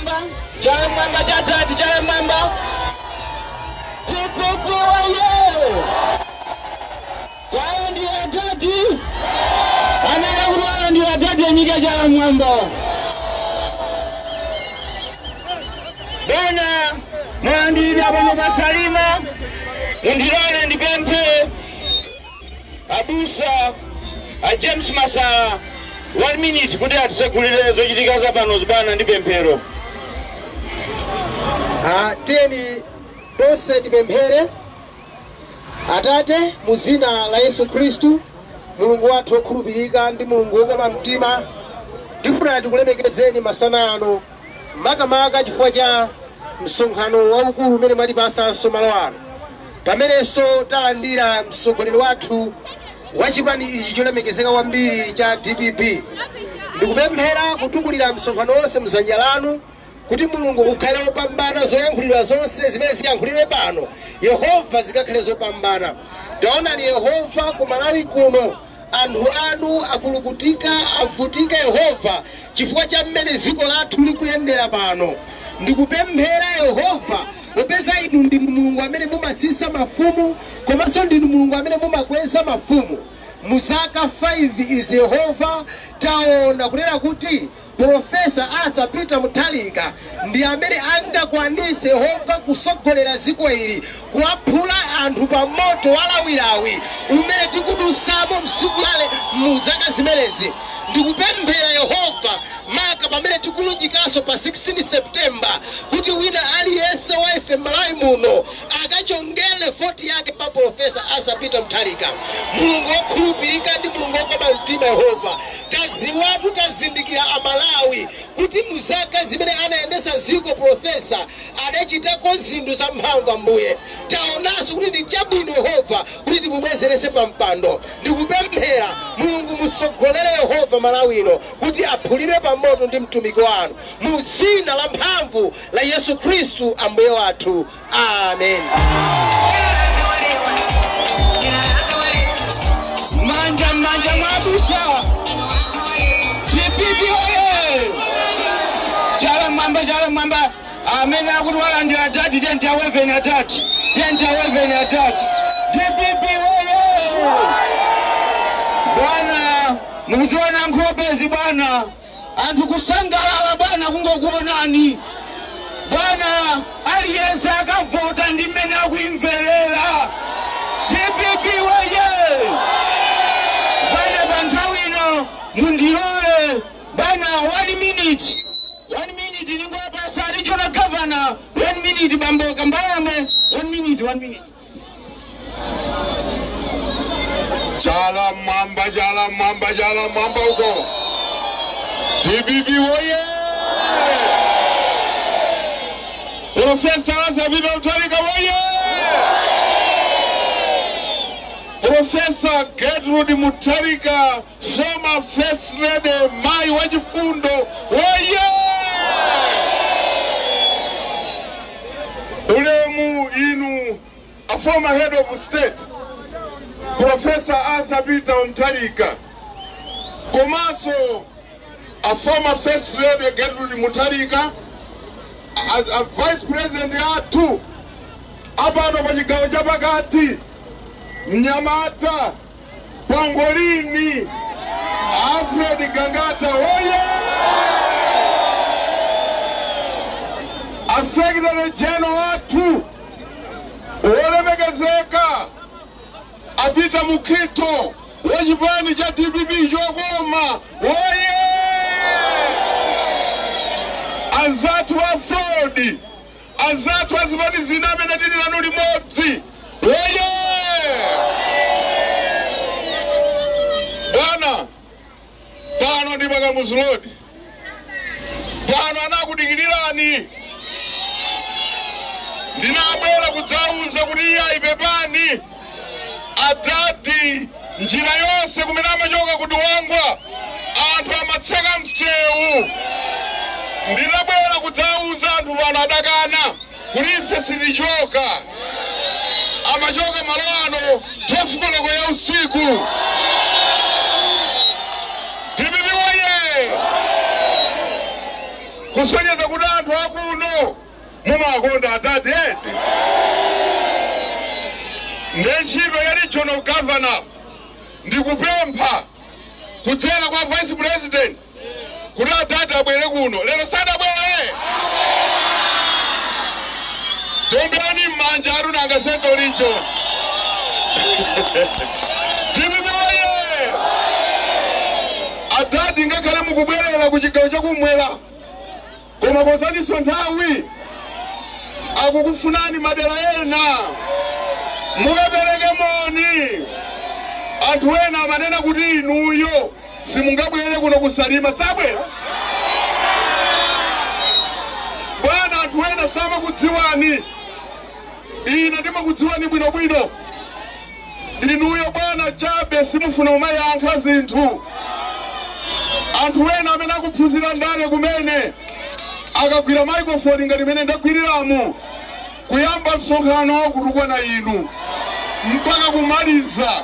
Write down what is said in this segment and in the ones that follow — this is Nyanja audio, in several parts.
Mwamba jatati Jala Mwamba TPP oye Jala ndiyo atati Anela uruwana ndiyo atati Emiga Jala Mwamba Bana Mwandini abano basalima Undirane ndibempe Abusa James Masala 1 minute kuti atisekulire zochitika pano zibana ndibempero teni dose tipemphere. Atate muzina la Yesu Kristu Mulungu wathu okhulupirika ndi Mulungu wokoma mtima tifuna tikulemekezeni masana ano makamaka chifukwa cha msonkhano waukulu umene mwatipasanso malo ano pamenenso talandira mtsogoleri wathu wachipani ichi cholemekezeka kwambiri cha DPP. Ndikupemphera kutukulira msonkhano wonse mzanja lanu kuti Mulungu ukhale wopambana zoyankhulidwa zonse zimene ziyankhulidwe pano Yehova zikakhale zopambana. Taonani Yehova ku Malawi kuno anthu anu akulukutika avutika Yehova chifukwa cha mmene dziko lathu likuyendera pano. Ndikupemphera Yehova popeza inu ndi Mulungu amene mumasisa mafumu komanso ndinu Mulungu amene mumakweza mafumu. Muzaka 5 is Yehova taona kunena kuti Profesa Arthur Peter Mutharika ndi amene angakwanise Yehova kusogolera dziko ili kuwaphula anthu pa moto walawilawi umene tikudusamo msiku lale muzaka zimenezi. Ndikupemphera Yehova maka pamene tikulunjikaso pa 16 September kuti wina aliyense wa ife Malawi muno akachongele voti yake pa Profesa Arthur Peter Mutharika. Mulungu wokhulupirika ndi Mulungu wokoma mtima Yehova taziwatu tazindikira Amalawi kuti muzaka zimene anayendesa ziko Profesa adachitako zinthu za mphamvu Ambuye. Taonanso kuti ndi chabwino Yehova kuti timubwezerese pa mpando. Ndikupemphera Mulungu musogolere Yehova Malawi ino kuti aphulire pa moto ndi mtumiki wanu mu dzina la mphamvu la Yesu Kristu Ambuye wathu. Amen. Manja mwabusa TPP oye Jala Mwamba amene akuti walandira atati tenta weveni atati TPP oye bwana mukuziona nkhobezi bwana anthu kusangalala bwana kungokuonani bwana aliyense akavota ndi mmene akuimverera TPP oye bwana panthawi ino mundilole bwana 1 minute ningopasa alichona governor 1 minute bambo kambayame 1 minute Jala Mwamba uko TPP oye Profesa Arthur Peter Mutharika oye Profesa Gertrude Mutharika former first lady Mai Wachifundo oye ulemu inu a former head of state Professor Arthur Peter Mutharika komanso a former first lady Gertrude Mutharika as a vice president yathu apano pa chigawo chapakati Mnyamata Pangolini Alfred Gangata oye a secretary general wathu olemekezeka Apita Mukito wachipani cha TPP chokoma oye azatu wa fraud azatu azipani zinabe na tini lanu limodzi oye bwana pano ndi Bagamoyo Road pano anakudikilirani ndinabwera kudzauza kuti iya ipepani atati njira yonse kumene amachoka kuti wangwa anthu amatseka msewu ndinabwera kudzauza anthu pano adakana kuti ife sitichoka amachoka malo ano 12 koloko ya usiku TPP oye kusonyeza kuti anthu mumakonda atati eti ndechito ya regional governor ndikupempha kudzera kwa vice president kuti atati abwere kuno lero sadabwere tombani mmanja Haruna Central Region timiwoye atati ngakhale mukubwerera ku chigawo chakumwera koma kozaniso nthawi akukufunani madera ena mukapereke moni anthu ena amanena kuti inuyo simungabwere kuno kusalima sabwera bwana anthu ena samakudziwani ine ndimakudziwani bwinobwino inuyo bwana chabe simufuna umayankha zinthu anthu ena amene akuphunzira ndale kumene akagwira microphone ngati mene ndagwiriramo kuyamba msonkhano kutukwa na inu mpaka kumaliza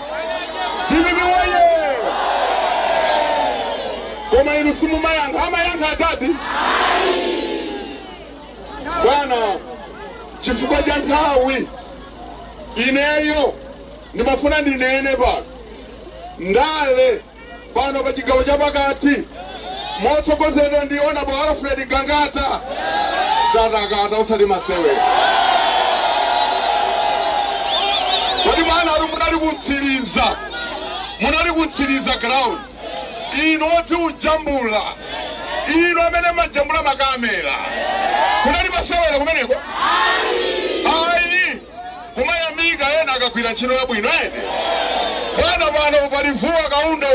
timiwoye koma inu simumayankha amayankha atati bwana chifukwa cha nthawi ineyo ndimafuna ndinene pano ndale pano pa chigawo chapakati motsogozedwa ndi Honorable Alfred Gangata tatakata usati masewe kodi mwana ari munali kutsiriza ground ino oti ujambula ino amene majambula makamera kunali masewera kumeneko ayi kumayamika ena akagwira ntchito yabwino ene bwana pano palivuwa Kaunda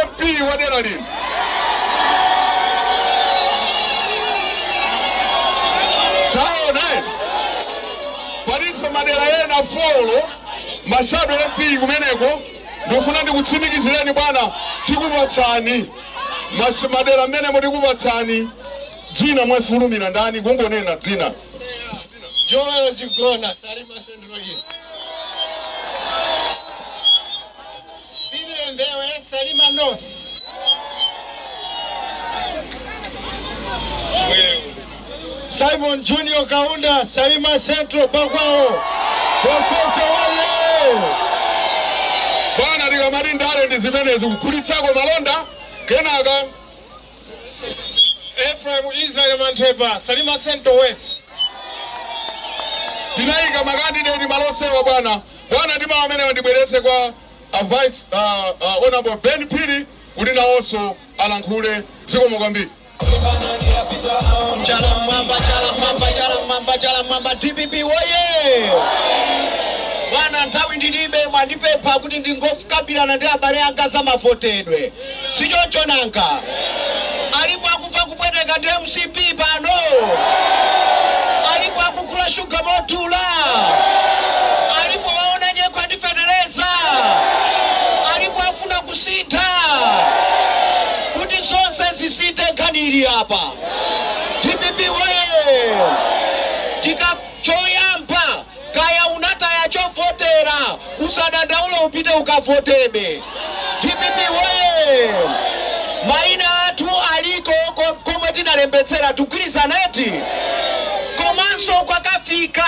MP wa dera lino paliso madera ena folo mashado MP kumeneko ndofuna ndikutsimikizireni bwana tikupatsani madera mmene mutikupatsani dzina mwefulumira ndani kungonena dzina Joel Chigona, Salima Central East. Philip Mbewe, Salima North. Simon Junior Kaunda, Salima Central Bakwao. Professor wale. Bwana likamati ndale ndizimenezi kukulitsako malonda kenaka Ephraim Isaac Mantepa, Salima Central West. tinaika makandidate malosewa bwana ndima amene wandibweretse kwa vice Honorable Ben Pili kuti nawonso alankhule zikomo kwambiri Chala mwamba DPP woye bwana nthawi ndilibe mwandipempha kuti ndingofukambirana ndi abale anga za mavotedwe sichoncho nanga alipo akufa kupweteka ndi MCP pano alipo akukula shuga motula alipo waona nyekwa ndi Federeza alipo afuna kusintha kuti zonse zisinthe nkhani hapa DPP woye tikachoyamba kaya unataya chofotera usadandaula upite ukavotebe DPP woye maina atu aliko komwe tinalembetsera tugwirizaneti komanso kwakafika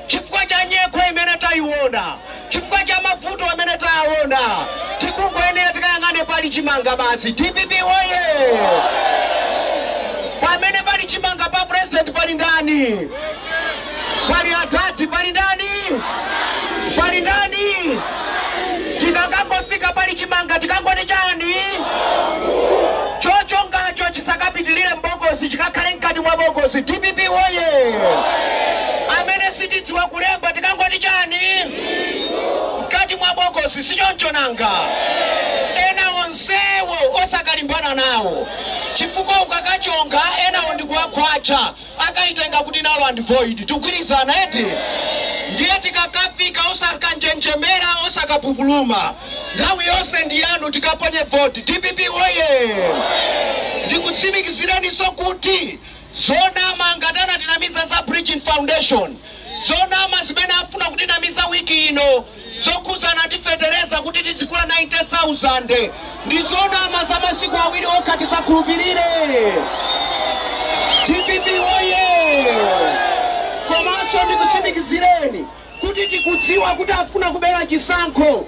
chifukwa cha nyekwe imene tayiona chifukwa cha mavuto amene tayaona tikungoyenera tikayang'ane pali chimanga basi DPP woye pamene pali chimanga pa president pali ndani pali atati pali ndani tikakangofika pali chimanga tikangoti chani chocho ngacho chisakapitilire mbogosi chikakhale mkati mwa bogosi DPP woye amene sitidziwa kulemba tikangoti chani mkati mwa bogosi sichoncho nanga ena onsewo osakalimbana nawo chifukwa ukakachonga enawo ndikuwakhwacha akaitenga kuti nalo andivoid tugwirizana eti ndiye tikakafika osakanjenjemera osakapupuluma nthawi yonse ndiyanu tikaponye vote DPP woye ndikutsimikiziraniso kuti zonama ngatana tinamiza za Bridging Foundation zonama zimene afuna kutinamiza wiki ino zokhuzana ndi Federeza kuti tizikula 90,000 ndi zonama za masiku awiri okha tisakhulupirire TPP oye! Komanso ndikusimikizireni kuti tikudziwa kuti afuna kubera chisankho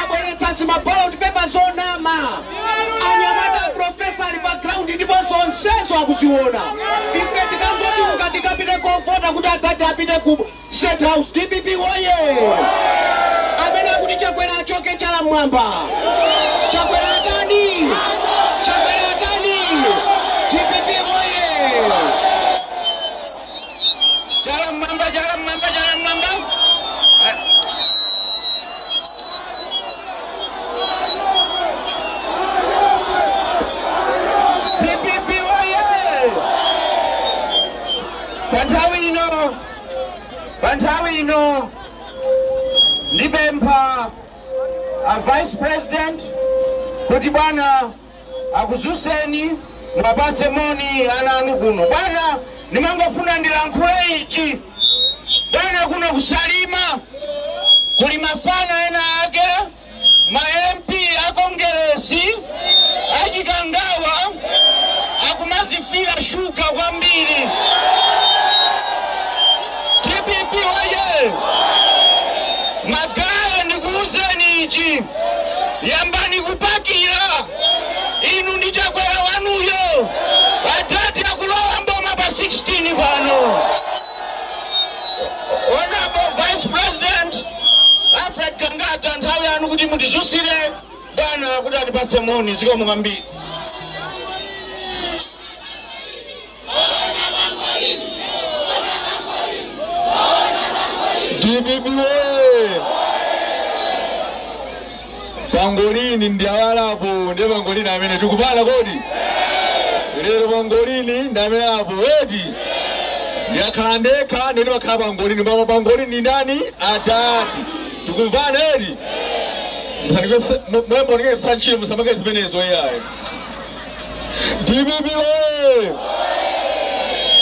abweretsa zimaballot papers onama anyamata profesa ali pa ground ndiponso onsezo akuziona ife tikangoti mukatikapite kovota kuti atati apite ku State House. TPP oye! Amene akuti Chakwera achoke chala mwamba. Chakwera atani? Chakwera atani? TPP oye! Chala mwamba, chala mwamba, chala mwamba. TPP oye! Panthawi ino ndipempha a vice president kuti bwana akuzuseni mwapase moni ana anu kuno. Bwana nimangofuna ndilankhule ichi. Bwana kuno kusalima kuli mafana ena ake ma MP akongeresi achikangawa akumazifira shuka kwambiri. TPP oye! Magaya ndikuuzeni ichi, yambani kupakira inu ndi Chakwera wanuyo atati akulowa mboma pa 16 pano. Honorable Vice President Alfred Kangata, nthawi anu kuti mutizusire bwana kuti atipatse moni. Zikomo kwambiri. TPP Bangolini ndiawalapo ndi Bangolini amene tikufana kodi lero Bangolini ndamene apo eti ndiyakhala ndekha ndi makhala Bangolini mama Bangolini ndani atati tikufana eti mwembo ndike sanchire musamake zimenezo yayi. TPP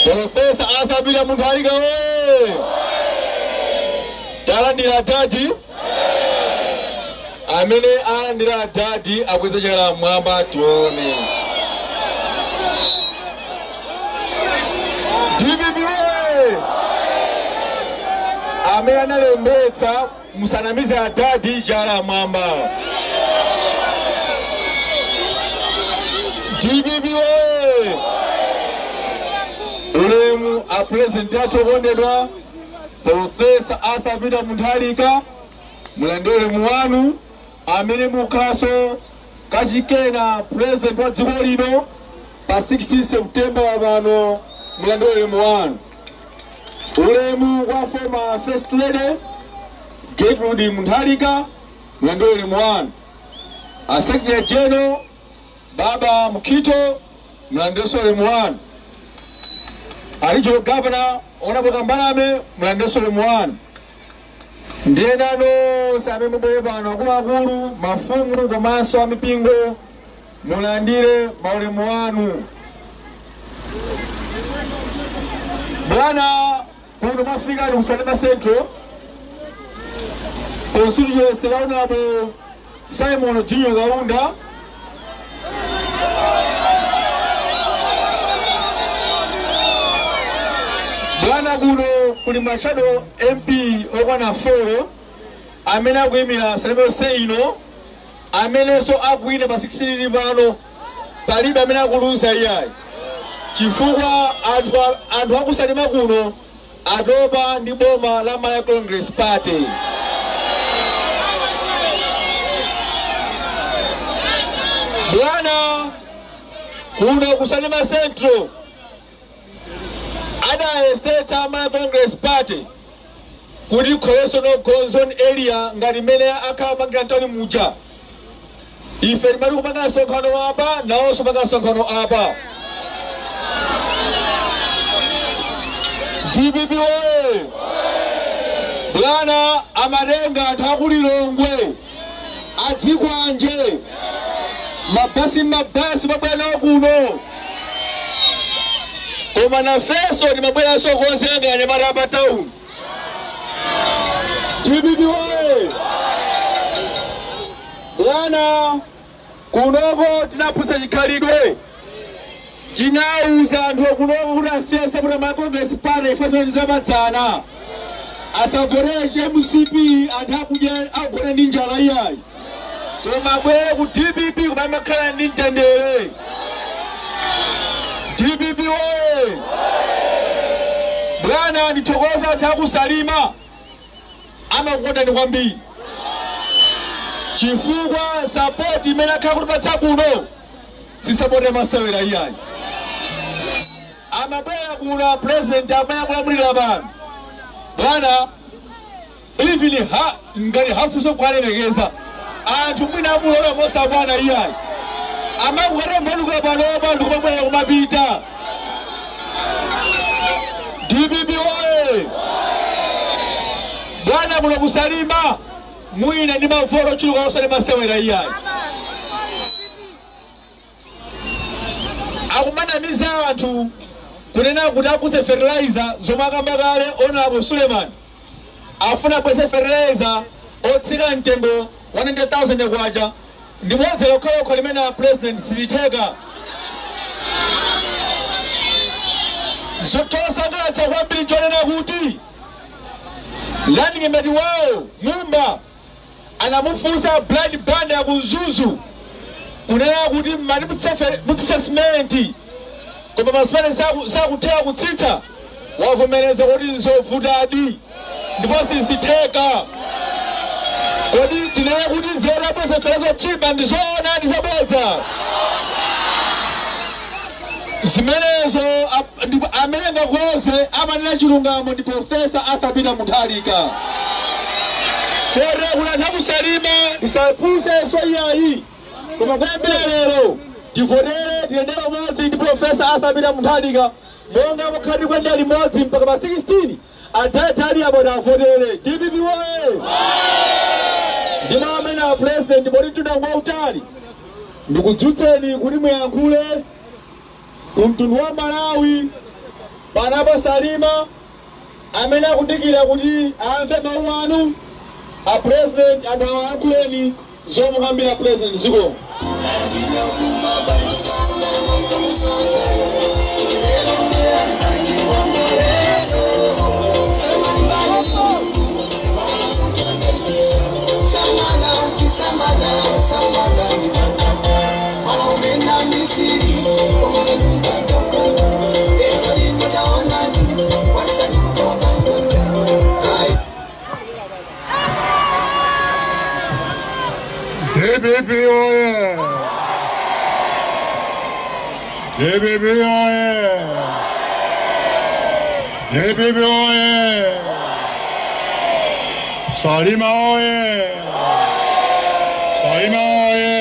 Professor Arthur Peter Mutharika talandira atati amene alandira atati akweza chala mwamba tione. TPP amene analembetsa musanamize atati chala mwamba. TPP ulemu a president atokondedwa Professor Arthur Peter Mutharika mulandere muwanu amene mukaso kachikena president wa dziko lino pa 16 September wapano mulandere muwanu. Ulemu kwa former First Lady Gertrude Mutharika mulandere muwanu. A Secretary General Baba Mukito mulandere muwanu. A Regional Governor Honorable Kambalame mulandere muwanu. Ndienano sabe mubere pano akulu mafumu komanso amipingo mulandire maulemu wanu. Bwana kuno mafika ni Usalima Central constituency Honorable Simon Jinyo Gaunda Bwana kuno kuli mashado MP okwana 4 amene akuyimira Salema Seino amene so akuine pa 16 pano palibe amene akuluza iyayi chifukwa anthu akusalima kuno atopa ndi boma la Malaya Congress Party. Bwana kuno kusalima Central adayesetsa Malaya Congress Party kuti kholesono gonzone area ngati mene akhapangira ntani muja ife timati kupanga sonkhano apa nawonso panga sonkhano apa. TPP oye! Bwana amatenga anthu akulilongwe adzikwanje mabasi mabwera nawo kuno koma nafenso timabweranso konse anyamata pa town. TPP oye! Bwana kunoko tinaphunzitsa chikhalidwe tinauza anthu okunoka kuti asiyesa kuti amakongresi pane ifasoni zamadzana asavotere MCP anthu akugona ndi njala iyayi koma abwere ku DPP koma amakhala ndi mtendere. DPP oye! Bwana ndithokoza anthu akusalima amakukonda ndi kwambiri chifukwa support imene akhala kutipatsa kuno si support yamasewera iyayi. Amabwera kuna president amene akulamulira pano bwana even ngati hafuso kukalemekeza anthu mwina amulola mosa bwana iyayi amakukwata mbaluka panopa ndikumabwera kumapita. DPP oye! Bwana muno kusalima mwina ndi mavoro chiluka osati masewera iyayi. Akumanamiza anthu kunena kuti akuse fertilizer zomwe akamba kale Honorable Suleiman afuna kwese fertilizer otsika mtengo 100,000 kwacha ndimodzi lokhalokha limene president sizitheka. Chosangalatsa kwambiri chonena kuti landing mati wawo Mumba anamufunsa blood band ya kunzuzu kunena kuti mati mutsisa simenti koma masimenti sakutheka kutsitsa wavomereza kuti nzovutadi ndipo sizitheka. Kodi tinene kuti zerapo zeferazo chipa ndizoona ndizabodza zimenezo amenenga kose amanena chilungamo ndi Profesa Arthur Peter Mutharika. Kore kuna nakusalima tisapuse so iyayi koma kwambira lero tivotere tiyendera modzi ndi Profesa Arthur Peter Mutharika monga mukhati kwenda limodzi mpaka pa 16 atali abona avotere. DPP oye! Ndima amene a president bodi tudangwa utali ndikudzutseni kuti muyankhule kumtundu wa Malawi panapo salima amene akudikira kuti amve mawu anu a president anawayankhuleni zomukambira president ziko. DPP oye! DPP oye! DPP oye! Salima oye! Salima oye!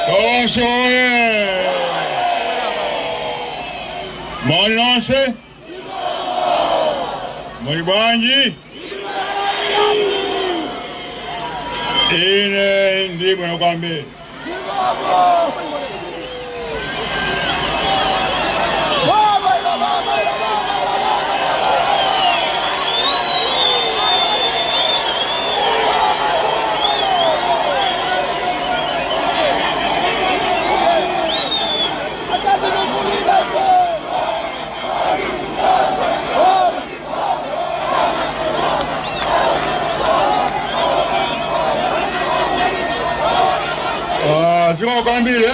Toso oye! Mwanase? Mwibanji? Ine ndi bwino kwambiri. Ziko kwambiri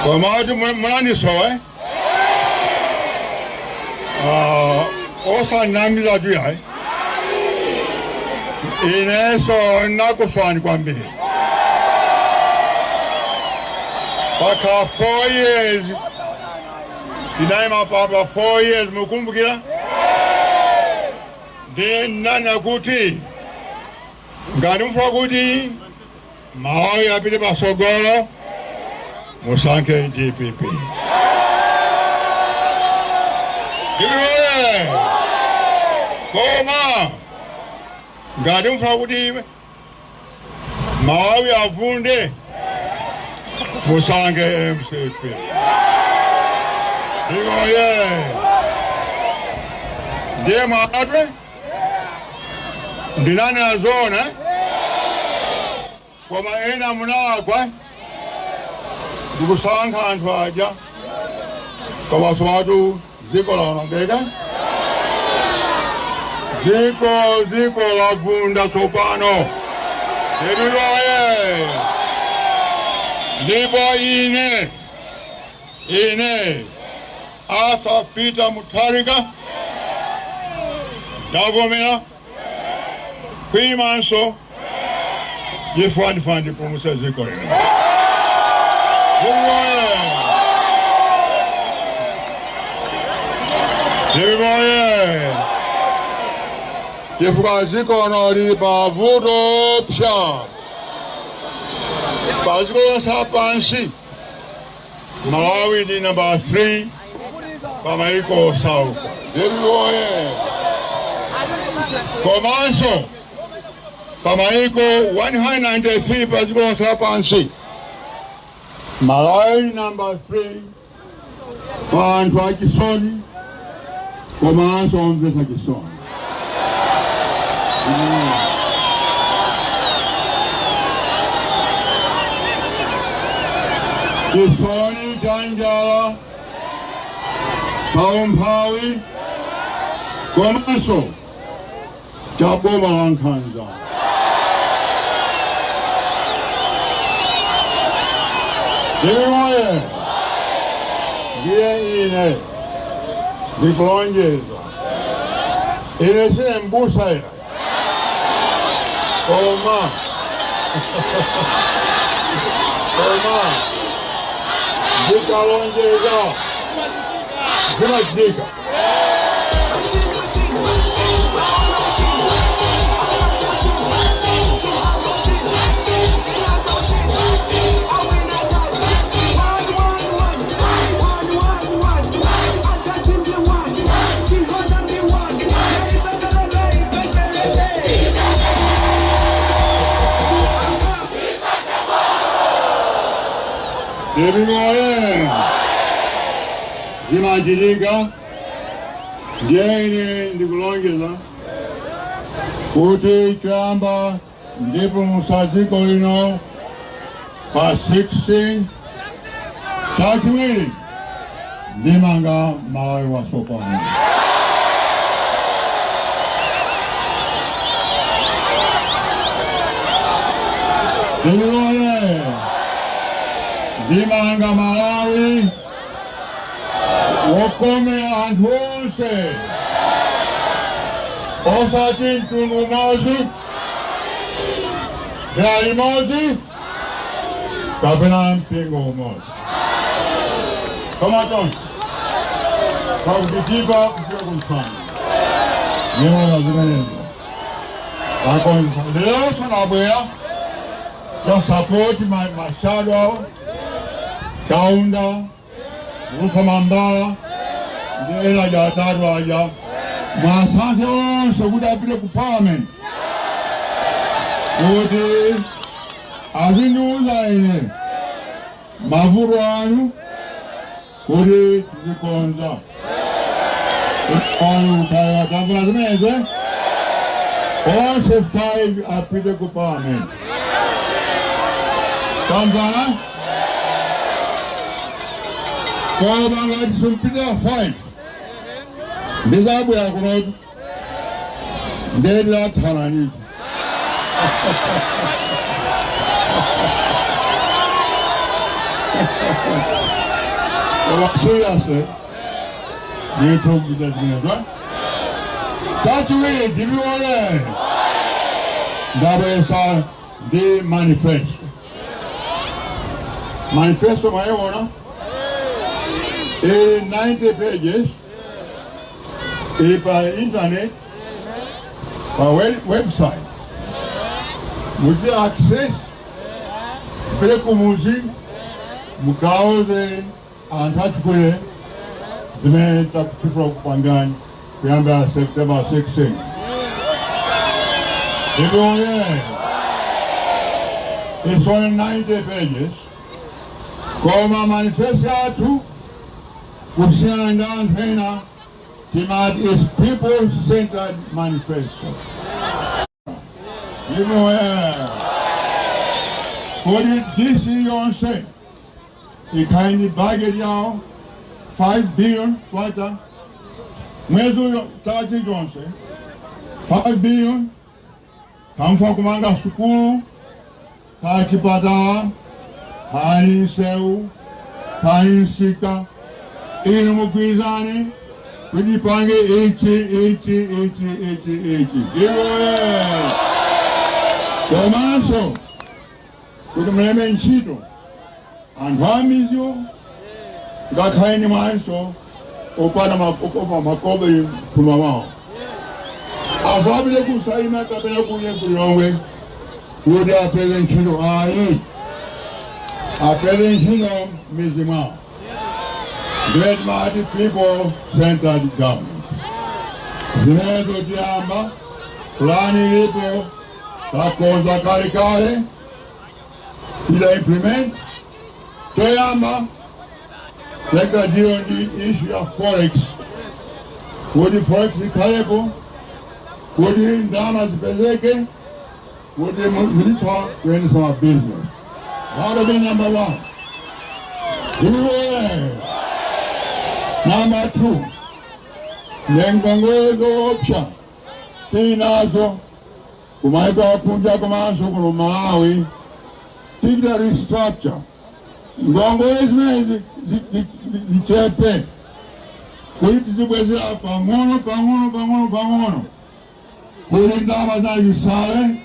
kwa maji mwanani soe osa namiza juu hai ineso nakufani kwambiri paka 4 years inaima papa 4 years mukumbukira de nana kuti ngani mfa kuti Mawa ya pili basogoro musanke DPP. Diwe koma ngadi mfakudi mawa ya vunde musanke MCP. Diwe ndiye maadwe ndilana ya zona. Kwa maena munawakwa ndikusanga anthu aja komanso watu dziko lano ngeke dziko lavunda tsopano leriloye ndipo ine Arthur Peter Mutharika ndavomera kwimanso yefandifandi promusa dziko lino leriloye chifukwa dziko lino lili pavuto pya padziko lonse lapansi Malawi ndi number 3 pamaiko osauka leriloye komanso pamaiko 193 padziko lonse lapansi Malawi number 3 pa anthu achisoni komanso omvetsa chisoni. Chisoni cha njala cha umphawi komanso cha boma la nkhanza. Leriloye ndiye ine ndikulonjeza ine sine mbusa ila koma ndikalonjeza zimachitika. Leriloye zimachitika ndiye ine ndikulonjeza kuti choyamba ndipulumutsa dziko lino pa 16 chachiwiri ndimanga Malawi watsopano. Leriloye ndimanga Malawi wokomera anthu onse osati mtundu umodzi dera limodzi kapena mpingo umodzi koma tonse pakutipa kufika kumsana nyemola zimenezo akonza lero sanabwera tasapoti mashado awo Kaunda Musamambala ndi ena ja atatu aja mwasankhe onse kuti apite ku parliament kuti azindiuza ine mavuto anu kuti tizikonza anu kaya tamvula zimenezi onse 5 apite ku parliament tamvana koma ngati simpita 5 ndizabwera kunotu ndetilathananiza koma seriously ndithu kuchita zimenezwa chachiwiri ndiliwoye ndabwesa ndi manifesto mwayiona 90 pages pa internet pa website muzi access pele kumuzi mukauze anthu achikule zimene takufuna kupangani kuyamba September 16. It's only 90 pages. Koma manifesto athu kusiyana ndi anthu ena timati is people-centered manifesto. Kodi DC yonse ikaini budget yao 5 billion kwata mwezi uyo chakachi jonse 5 billion kamfa kumanga sukulu kachipata kani seu kani sika inu mukwizani kujipange ichi komanso kuti mleme ntchito anthu amizyo ngakhaini mwanso opana makobe mphuma wawo asabile kusalima kapena kunye kulilongwe kuti apeze ntchito ayi apeze ntchito mizi mwawo. Great mighty people-centered government. Zinezo tiamba, plani lipo, takonza kare, ila implement, toyamba, teka dio ndi issue ya forex. Kodi forex ikayepo, kodi ndama zipezeke, kodi milita kwenye sama business. That'll be number one. Number two, nengongozo option tinazo kumaiko wapunja kumaso kuno Malawi tigda restructure ngongozo mezi zichepe kuliti zibwezea pangono kuli ndama za yusale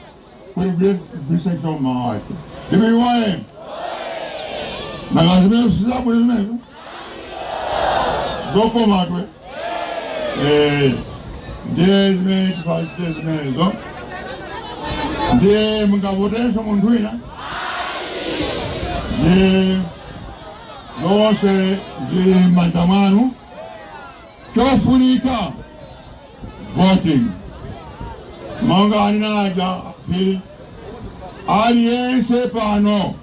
kuli bisekta Malawi ibi wae nagazime usizabu izmezo doko matwe ndiye zo ndiye mungavoteso muntu ina ndiye nose zili maandamano chofunika voting mangani naja pili aliyense pano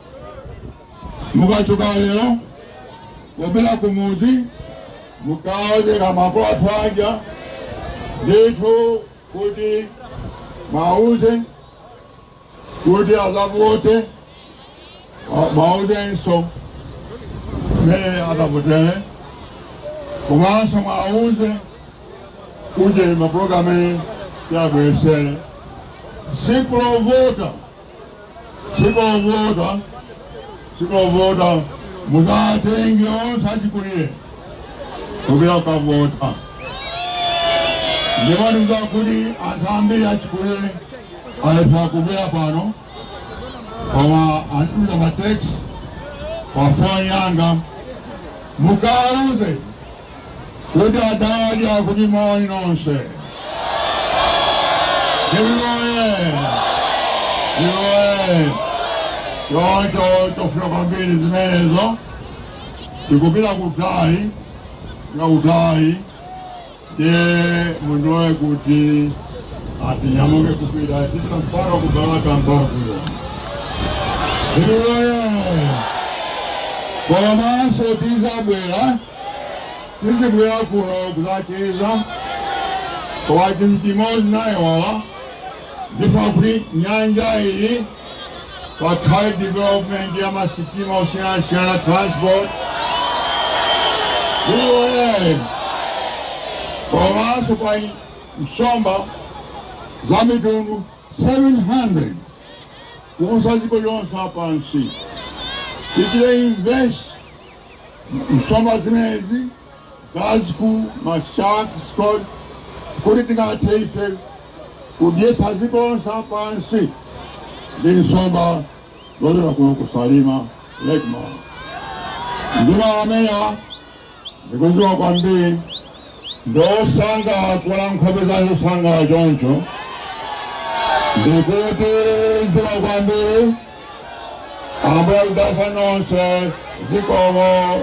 mukachuka lero wabila kumuzi mukaoze kamako atwaja dito kuti mauze kuti azavote mauze nso mele azavotele kumanso mauze kuje maprograme ya gwesele siklo vota muzatenge osachikulie kubila ukavota ndivani mzakuli antambili achikulie alepa kubila pano kama antuza matex wafanyanga mukauze kuti adali akuti maoni nonse Giveaway! Yonke tofuna kwambili zimenezo tikupita kutali ndiye mundoe kuti atinyamuke kupita tita mpaka kubalaka mpaka kuyo Giveaway! Kwa maso tizabwera kuno kuzacheza kwa chintimozi naye wala ndifa kuti nyanja iyi kwa tide development ya masitima usiana transport kwa maso kwa msomba za mitundu 700 kukusaziko yonsa hapa nsi tikile invest msomba zinezi zaziku mashak skod kuri tingateife kudiesa ziko hapa nsi Dinsomba lolo na kusalima legma ndima ameya nikuziwa kwambi ndo sanga kuna mkobeza sanga joncho ndikuti ziwa kwambi ambayo udasa nonse zikomo